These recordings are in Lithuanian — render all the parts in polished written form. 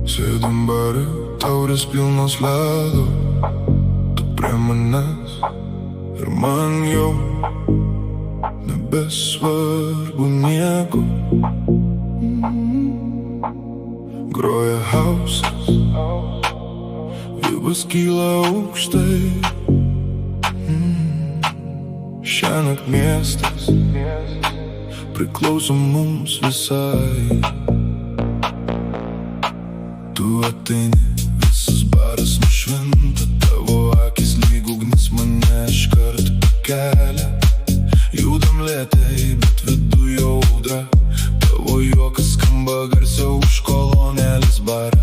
Sėdim bare, taurės pilnos ledo, tu prie manęs ir man jau nebesvarbu nieko. Groja hausas, vibas kyla aukštai. Šiąnakt miestas priklauso mums visai. Tu ateini, visas baras nušvinta, tavo akis lyg ugnis mane iškart pakelia. Judam lėtai, bet viduj audra, tavo juokas skamba garsiau už kolonėlės barą.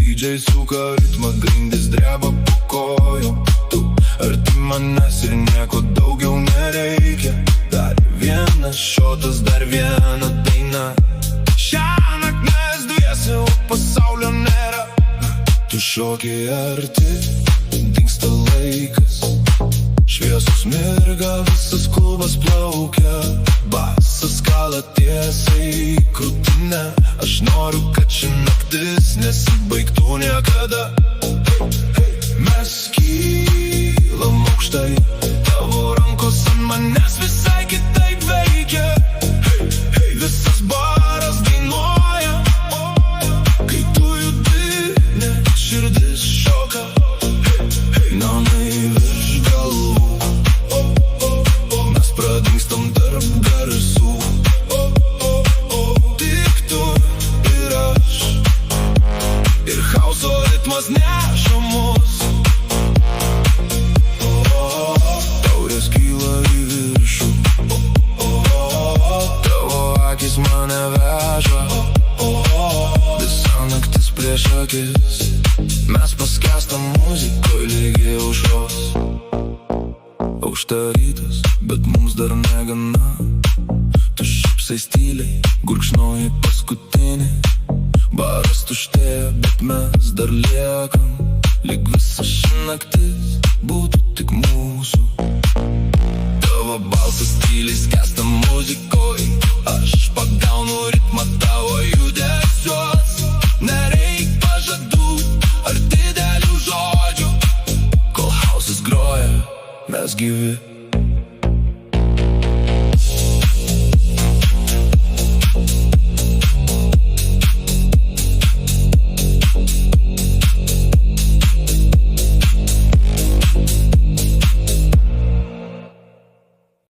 DJ suka ritmą, grindys dreba po kojom. Tu arti manęs ir nieko daugiau nereikia. Dar vienas šotas, dar viena daina. Šiąnakt mes dviese, o pasaulio nėra. Tu šoki arti, dingsta laikas. Šviesos mirga, visas klubas plaukia. Basas kala tiesiai į krūtinę. Aš noriu, kad ši naktis nesibaigtų niekada. Mes kylam aukštai, tavo rankos ant manęs visai kitaip veikia. Visas baras dainuoja, kai tu judi, net širdis šoka. Namai virš galvų, mes pradingstam tarp garsų. Tik tu ir aš, ir hauso ritmas neša mus. Taurės kyla į viršų, tavo akis mane veža. Visa naktis prieš akis, mes paskęstam muzikoj lygiai aušros. Aušta rytas, bet mums dar negana. Tu šypsais tyliai, gurkšnoji paskutinį. Baras tuštėja, bet mes dar liekam. Lyg visa ši naktis būtų tik mūsų. Tavo balsas tyliai skęsta muzikoj. Aš pagaunu ritmą tavo judesiuos. Nereik pažadų ar didelių žodžių. Kol hausas groja, mes gyvi.